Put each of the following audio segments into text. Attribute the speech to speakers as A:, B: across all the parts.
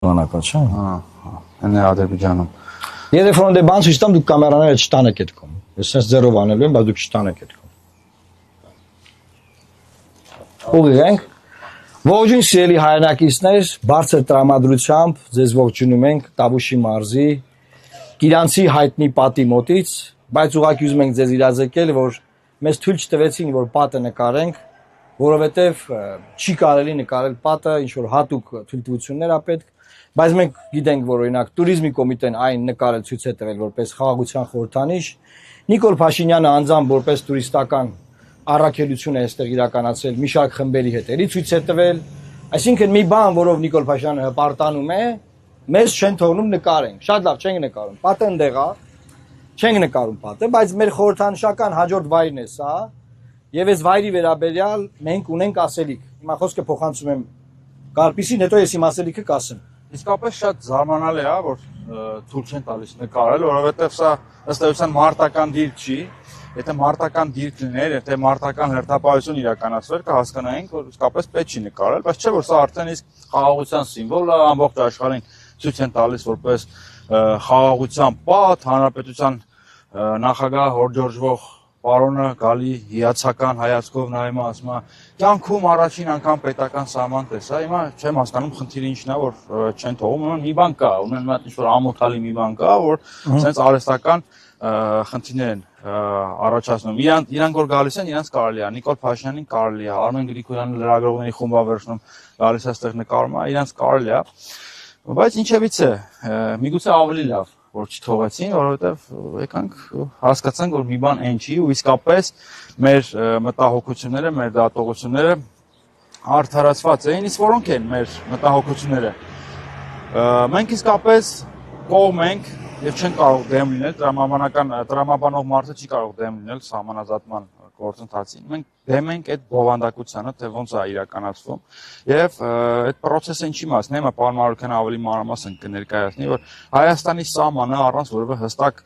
A: Բանակաց, հա։
B: Հենց Ադրբեջանում։
A: Եթե ֆրոնդե բան ցույց տամ, դուք կամերաները չտանեք այդքան։ Ես sense ձերով անելու եմ, բայց դուք չտանեք այդքան։ Ուղղենք։ Ողջույն սիրելի հայրենակիցներ, բարձր տրամադրությամբ ձեզ ողջունում ենք Տավուշի մարզի Գիրանցի հայտնի պատի մոտից, բայց ուղղակի ուզում ենք ձեզ իրազեկել, որ մեզ թույլ չտվեցին, որ պատը նկարենք, որովհետև չի կարելի նկարել պատը, ինչ որ հատուկ թույլտվություններ ա պետք, բայց մենք գիտենք, որ օրինակ туриզմի կոմիտեն այն նկարել ցույց է տվել որպես խաղաղության խորհրդանիշ, Նիկոլ Փաշինյանը անձամբ որպես տուրիստական առաքելություն է այստեղ իրականացրել մի շարք խմբերի հետ, էլի ցույց է տվել, այսինքն մի բան, որով Նիկոլ Փաշինյանը հպարտանում է, մեզ չեն թողնում նկարենք, շատ լավ չենք նկարում, պատը ընդեղ է, չենք նկարում պատը, բայց մեր խորհրդանշական հաջորդ վայրն է սա, եւ այս վայրի վերաբերյալ մենք ունենք ասելիք, հիմա խոսքը փոխանցում եմ Կարպիսին, հետո ես իմ ասելիքը կասեմ։
B: Իսկապես շատ զարմանալի է, որ թույլ չեն տալիս նկարել, որովհետև սա ըստ էության մարտական դիրք չի, եթե մարտական դիրք լիներ, եթե մարտական հերթապահություն իրականացվեր, կհասկանայինք, որ իսկապես պետք չի նկարել, բայց չէ որ սա արդեն իսկ խաղաղության սիմվոլ է, ամբողջ աշխարհին ցույց են տալիս որպես խաղաղության պատ, հանրապետության նախագահ հորդորժվող պարոնը գալի հիացական հայացքով նայում ասում է կյանքում առաջին անգամ պետական սահման տեսա, հիմա չեմ հասկանում խնդիրը ինչն է, որ չեն թողում, մի բան կա, ունեն մի հատ ինչ-որ ամոթալի մի բան կա, որ sense արհեստական խնդիրներ են առաջացնում։ Իրանք որ գալիս են, իրանք կարելի է, Նիկոլ Փաշինյանին կարելի է, Արմեն Գրիգորյանը լրագրողների խումբավերցնում գալիս է այստեղ նկարում է, իրանք կարելի է, բայց ինչևից է, միգուցե ավելի լավ որ չթողեցին, որովհետև եկանք հասկացանք, որ մի բան այն չի ու իսկապես մեր մտահոգությունները, մեր դատողությունները արդարացված էին, իսկ որոնք են մեր մտահոգությունները։ Մենք իսկապես կողմ ենք եւ չեն կարող դեմ լինել, տրամաբանող մարդը չի կարող դեմ լինել սահմանազատման գործընթացին։ Մենք դեմ ենք այդ բովանդակությանը, թե ոնց է իրականացվում եւ այդ process-ը ինչի մասն է, հիմա պարոն Մարուկյանը ավելի մանրամասն կներկայացնի, որ Հայաստանի սահմանը առանց որևէ հստակ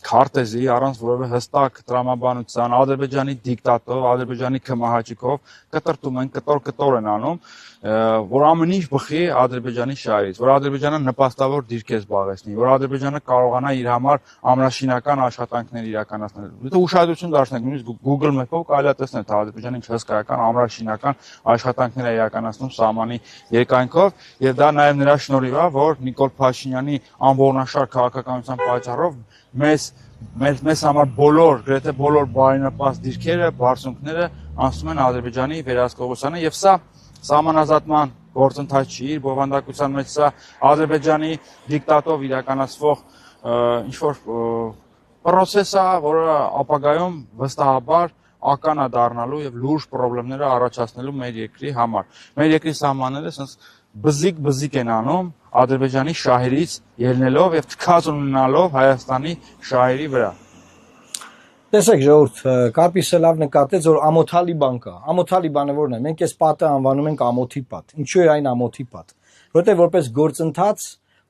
B: քարտեզի, առանց որևէ հստակ տրամաբանության, Ադրբեջանի դիկտատով, Ադրբեջանի քմահաճիկով կտրտում են, կտոր են անում, որ ամեն ինչ բխի Ադրբեջանի շահերից, որ Ադրբեջանը նպաստավոր դիրք է զբաղեցնի, որ Ադրբեջանը կարողանա իր համար ամրաշինական աշխատանքներ իրականացնել։ Եթե ուշադրություն դարձնենք, նույնիսկ Google Map-ով կարելի է տեսնել, թե Ադրբեջանը ինչ հսկայական ամրաշինական աշխատանքներ է իրականացնում սահմանի երկայնքով, եւ դա նաեւ նրա շնորհիվ է, որ Նիկոլ Փաշինյանի անողնաշար քաղաքականության պատճառով մեզ համար բոլոր, գրեթե բոլոր բարենպաստ դիրքերը, բարձունքները անցնում են Ադրբեջանի վերահսկողությանը եւ սա սահմանազատման գործընթաց չի, իր բովանդակության մեջ սա Ադրբեջանի դիկտատով իրականացվող ինչ-որ process է, որը ապագայում վստահաբար ական է դառնալու եւ լուրջ խնդիրներ առաջացնելու մեր երկրի համար։ Մեր երկրի սահմանները ասես բզիկ են անում Ադրբեջանի շահերից ելնելով եւ թքած ունենալով Հայաստանի շահերի վրա։
A: Տեսեք ժողովուրդ, Կարպիսը լավ նկատեց, որ ամոթալի բան կա։ Ամոթալի բանը որն է։ Մենք այս պատը անվանում ենք ամոթի պատ։ Ինչու է այն ամոթի պատ։ Որտեղ որպես գործընթաց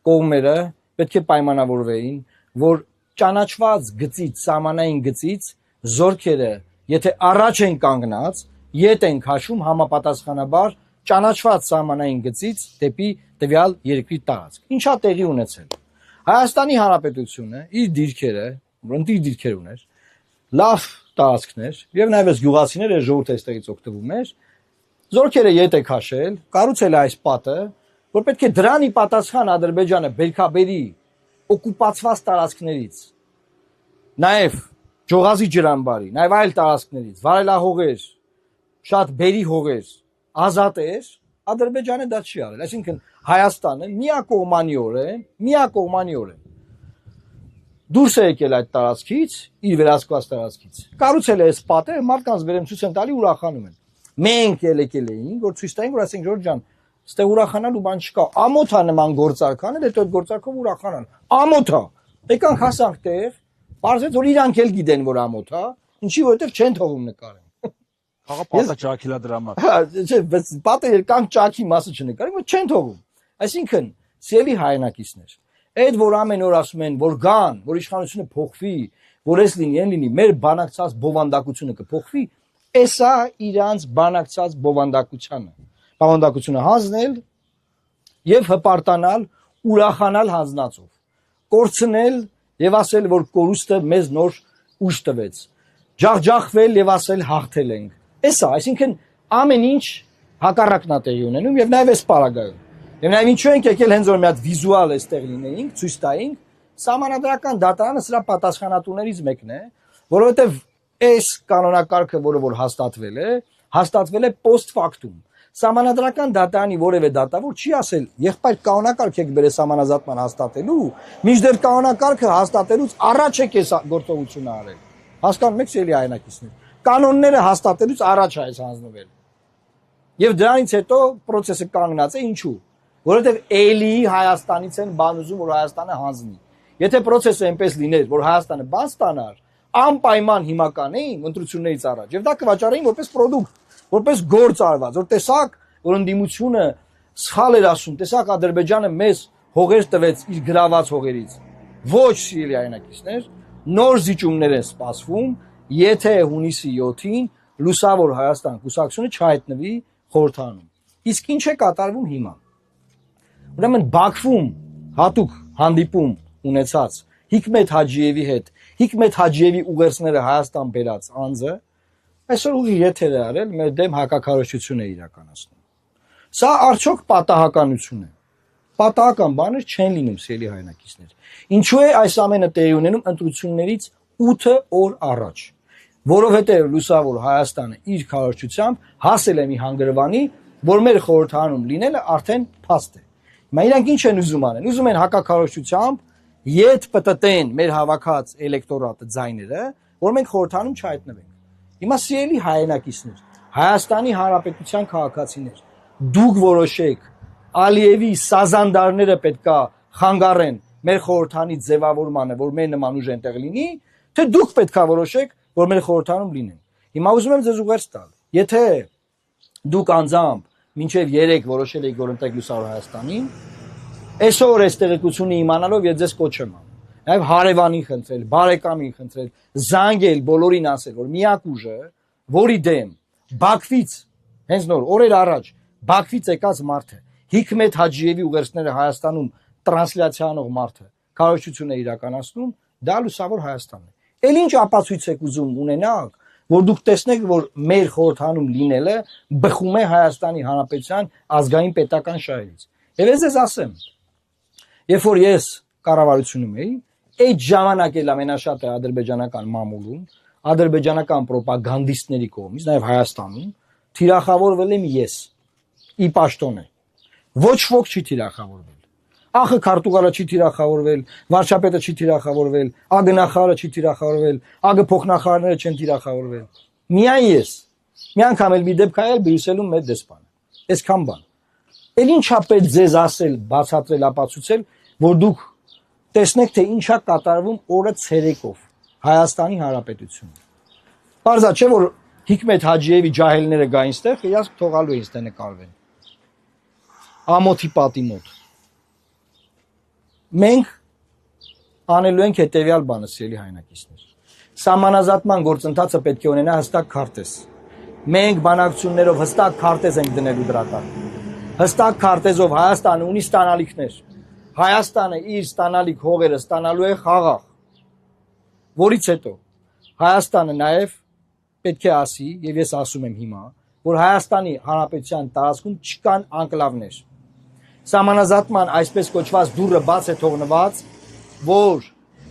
A: կողմերը պետք է պայմանավորվեին, որ ճանաչված գծից, սահմանային գծից զորքերը, եթե առաջ են կանգնած, ետ են քաշում համապատասխանաբար ճանաչված սահմանային գծից դեպի տվյալ երկրի տարածք։ Ինչա տեղի ունեցել։ Հայաստանի Հանրապետությունը իր դիրքերը, որոնք իր դիրքեր ուներ, լավ տարածքներ եւ նաեւ այս գյուղացիները ժողովուրդը այստեղից օգտվում էր, զորքերը ետ է քաշել, կառուցել է այս պատը, որ պետք է դրանի պատասխան Ադրբեջանը բերքաբերի օկուպացված տարածքներից, նաեւ Ջողազի ջրամբարի, նաեւ այլ տարածքներից, վարելահողեր, շատ բերի հողեր ազատեր, Ադրբեջանը դա չի արել, այսինքն Հայաստանը միակողմանիորեն դուրս է եկել այդ տարածքից, իր վերահսկված տարածքից, կառուցել է այս պատը, մարդկանց վերեմ ցույց են տալի, ուրախանում են։ Մենք եկել էինք, որ ցույց տայինք, որ ասենք Ժորժ ջան, ստեղ ուրախանալու բան չկա, ամոթա նման գործարք անել, հետո այդ գործարքով ուրախանան։ Ամոթա։ Եկանք հասանք տեղ, պարզվեց, որ իրանք էլ գիտեն, որ ամոթա, ինչի որովհետև չեն թողում նկարեն։
B: Խաղա պատը ճաքիլա դրա համար։
A: Հա, չէ, բայց պատը երկանք ճաքի մասը չնկարենք, բայց չեն թողում։ Այսինքն, սիրելի հայրենակիցներ, այդ որ ամեն օր ասում են, որ գան, որ իշխանությունը փոխվի, որ էս լինի, այն լինի, մեր բանակցած բովանդակությունը կփոխվի, էսա իրանց բանակցած բովանդակությունը հանձնել եւ հպարտանալ, ուրախանալ հանձնածով, կորցնել եւ ասել, որ կորուստը մեզ նոր ուժ տվեց, ջախջախվել եւ ասել հաղթել ենք։ Էսա, այսինքն ամեն ինչ հակառակն է տեղի ունենում եւ նաեւ էս պարագայում։ Եվ նաեւ ինչու ենք եկել հենց որ մի հատ վիզուալ էստեղ լինեինք, ցույց տայինք, Սահմանադրական դատարանը սրա պատասխանատուներից մեկն է, որովհետեւ այս կանոնակարգը, որը որ հաստատվել է post factum։ Սահմանադրական դատարանի որևէ դատավոր չի ասել, եղբայր կանոնակարգ եք բերել սահմանազատման հաստատելու, մինչդեռ կանոնակարգը հաստատելուց առաջ եք այս գործողությունը արել։ Հասկանում եք, էլի հայրենակիցներ։ Կանոնները հաստատելուց առաջ է այս հանձնվել։ Եվ դրանից հետո process-ը կանգնած է, ինչու՞։ Որովհետեւ էլի Հայաստանից են բան ուզում, որ Հայաստանը հանձնի։ Եթե process-ը այնպես լիներ, որ Հայաստանը բան ստանար, անպայման հիմա կանեին ընտրություններից առաջ, եւ դա կվաճառեին որպես product, որպես գործ արված, որ տեսակ, որ ընդդիմությունը սխալ էր ասում, տեսակ Ադրբեջանը մեզ հողեր տվեց իր գրաված հողերից։ Ոչ սիրելի հայրենակիցներ, նոր զիջումներ են սպասվում, եթե հունիսի 7-ին Լուսավոր Հայաստան կուսակցությունը չհայտնվի խորհրդանում։ Իսկ ինչ է կատարվում հիմա։ Ուրեմն Բաքվում հատուկ հանդիպում ունեցած Հիկմետ Հաջիևի հետ, Հիկմետ Հաջիևի ուղերձները Հայաստան բերած անձը այսօր ուղի եթեր է արել, մեր դեմ հակակարողություն է իրականացնում։ Սա արդյոք պատահականություն է։ Պատահական բաներ չեն լինում, սիրելի հայրենակիցներ։ Ինչու է այս ամենը տեղի ունենում ընտրություններից 8 օր առաջ։ Որովհետև Լուսավոր Հայաստանը իր քարոզչությամբ հասել է մի հանգրվանի, որ մեր խորհրդանում լինելը արդեն փաստ է։ Հիմա իրանք ինչ են ուզում անեն։ Ուզում են հակակարոզչությամբ ետ պտտեն մեր հավաքած էլեկտորատը ձայները, որ մենք խորհրդանում չհայտնվենք։ Հիմա սիրելի հայրենակիցներ, Հայաստանի Հանրապետության քաղաքացիներ, դուք որոշեք, Ալիևի սազանդարները պետքա խանգարեն մեր խորհրդանի ձևավորմանը, որ մեր նման ուժ այնտեղ լինի, թե դուք պետքա որոշեք, որ մեր խորհրդանում լինեն։ Հիմա ուզում եմ ձեզ ուղերձ տալ։ Եթե դուք անձամբ մինչև 3 որոշել եք, որ ընտրեք Լուսավոր Հայաստանին, այսօր այս տեղեկությունը իմանալով ես ձեզ կոչեմ անում։ Նաև հարևանին խնդրել, բարեկամին խնդրել, զանգել, բոլորին ասել, որ միակ ուժը, որի դեմ Բաքվից, հենց նոր օրեր առաջ Բաքվից եկած մարդը, Հիկմետ Հաջիևի ուղերձները Հայաստանում տրանսլյացիա անող մարդը, քարոզչություն է իրականացնում, դա Լուսավոր Հայաստանն է։ Էլ ինչ ապացույց եք ուզում ունենալ, որ դուք տեսնեք, որ մեր խորհրդանում լինելը բխում է Հայաստանի Հանրապետության ազգային պետական շահերից։ Եվ ես ասեմ, երբ որ ես կառավարությունում էի, այդ ժամանակ էլ ամենաշատը ադրբեջանական մամուլում, ադրբեջանական ռոպագանդիստների կողմից, նաև Հայաստանում, թիրախավորվել եմ ես, ի պաշտոնե։ Ոչ ոք չի թիրախավորվել։ Ախը քարտուղարը չի թիրախավորվել, վարչապետը չի թիրախավորվել, ագնախարարը չի թիրախավորվել, ագ փոխնախարարները չեն թիրախավորվել։ Միայն ես։ Մի անգամ էլ մի դեպք այլ Բրյուսելում մեր դեսպանը։ Այսքան բան։ Էլ ինչա պետք ձեզ ասել, բացատրել, ապացուցել, որ դուք տեսնեք, թե ինչա կատարվում օրը ցերեկով Հայաստանի Հանրապետությունում։ Պարզա չէ, որ Հիկմետ Հաջիևի ջահելները գային ստեղ, իրաց թողալու են ստե նկարվեն։ Ամոթի պատի մոտ։ Մենք անելու ենք հետևյալ բանը, սիրելի հայրենակիցներ։ Սահմանազատման գործընթացը պետք է ունենա հստակ քարտեզ։ Մենք բանակցություններով հստակ քարտեզ ենք դնելու դրա տակ։ Հստակ քարտեզով Հայաստանը ունի ստանալիքներ։ Հայաստանը իր ստանալիք հողերը ստանալու է խաղաղ։ Որից հետո Հայաստանը նաև պետք է ասի, եւ ես ասում եմ հիմա, որ Հայաստանի Հանրապետության տարածքում չկան անկլավներ։ Սահմանազատման այսպես կոչված դուռը բաց է թողնված, որ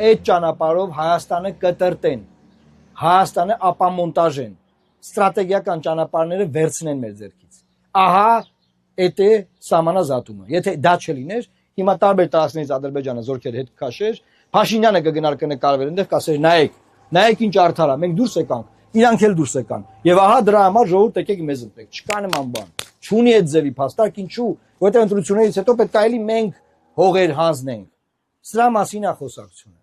A: այդ ճանապարհով Հայաստանը կտրտեն, Հայաստանը ապամոնտաժեն, ստրատեգիական ճանապարհները վերցնեն մեր ձեռքից։ Ահա այդ է սահմանազատումը։ Եթե դա չլիներ, հիմա տարբեր տարածքներից Ադրբեջանը զորքեր հետ քաշեր, Փաշինյանը կգնար կնկարվեր, այնտեղ կասեր նայեք ինչ արդար է, մենք դուրս եկանք, իրանք էլ դուրս եկան։ Եվ ահա դրա համար ժողովուրդ եկեք մեզ ընտրեք։ Չկա նման բան։ Չունի այդ ձևի փաստարկ, ինչու, որտեղ ընտրություններից հետո պետք է էլի մենք հողեր հանձնենք։ Սրա մասին է խոսակցությունը։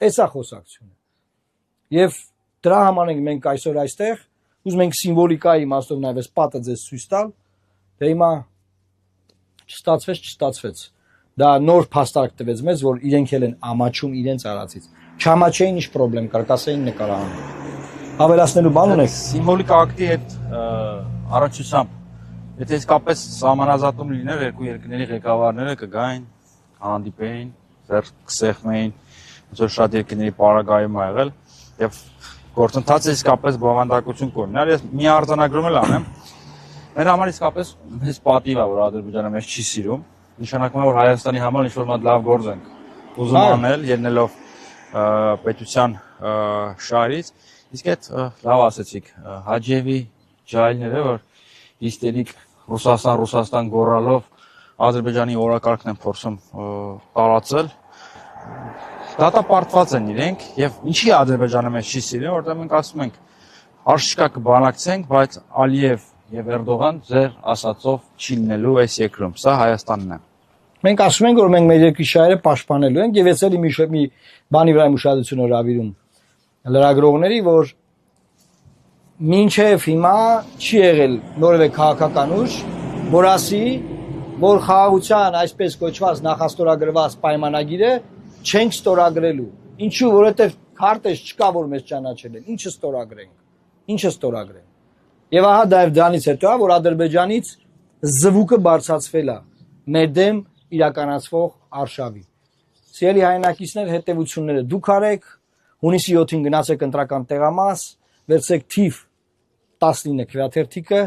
A: Էս է խոսակցությունը։ Եվ դրա համար ենք մենք այսօր այստեղ, ուզում ենք սիմվոլիկայի իմաստով նաև այս պատը ձեզ ցույց տալ, դե հիմա չստացվեց։ Դա նոր փաստարկ տվեց մեզ, որ իրենք էլ են ամաչում իրենց արածից։ Չամաչեին ինչ խնդրեմ կար, կասեին նկարահանում։ Ավելացնելու բան ունեք։
B: Սիմվոլիկ ակտի հետ առաջությամբ Եթե իսկապես սահմանազատում լիներ, երկու երկրների ղեկավարները կգային, հանդիպեին, ձեռք կսեղմեին, ոնց որ շատ երկրների պարագայում ա եղել, եւ գործընթացը իսկապես բովանդակություն կունենար։ Ես մի արձանագրում էլ անեմ։ Մեր համար իսկապես մեծ պատիվ է, որ Ադրբեջանը մեզ չի սիրում։ Նշանակում է, որ Հայաստանի համար ինչ-որ մի լավ գործ ենք ուզում անել, ելնելով պետության շահերից։ Իսկ այդ լավ ասեցիք, Հաջիևի ջահելները, որ հիստերիկ Ռուսաստան գոռալով Ադրբեջանի օրակարգն են փորձում տարածել, դատապարտված են իրենք, եւ ինչի Ադրբեջանը մեզ չի սիրում, որտեղ մենք ասում ենք, արշիկա կբանակցենք, բայց Ալիև եւ Էրդողան ձեր ասածով չի լինելու այս երկրում, սա Հայաստանն է։
A: Մենք ասում ենք, որ մենք մեր երկրի շահերը պաշտպանելու ենք, եւ ես էլի մի բանի վրա ուշադրություն հրավիրում լրագրողների, որ մինչև հիմա չի եղել որևէ քաղաքական ուժ, որ ասի, որ խաղաղության այսպես կոչված նախաստորագրված պայմանագիրը չենք ստորագրելու։ Ինչու, որովհետև քարտեզ չկա, որ մեզ ճանաչել են։ Ինչը ստորագրենք։ Եվ ահա դրանից հետո է, որ Ադրբեջանից զվուկը բարձրացվել է մեր դեմ իրականացվող արշավի։ Սիրելի հայրենակիցներ, հետևությունները դուք արեք, հունիսի 7-ին գնացեք ընտրական տեղամաս, վերցրեք թիվ 19 քվեաթերթիկը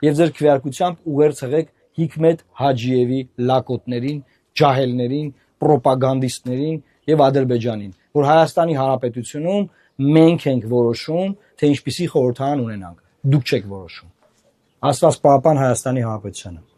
A: եւ ձեր քվեարկությամբ ուղերձ հղեք Հիկմետ Հաջիևի լակոտներին, ջահելներին, պրոպագանդիստներին եւ Ադրբեջանին, որ Հայաստանի Հանրապետությունում մենք ենք որոշում, թե ինչպիսի խորհրդարան ունենանք։ Դուք չեք որոշում։ Աստված պահապան Հայաստանի Հանրապետությանը։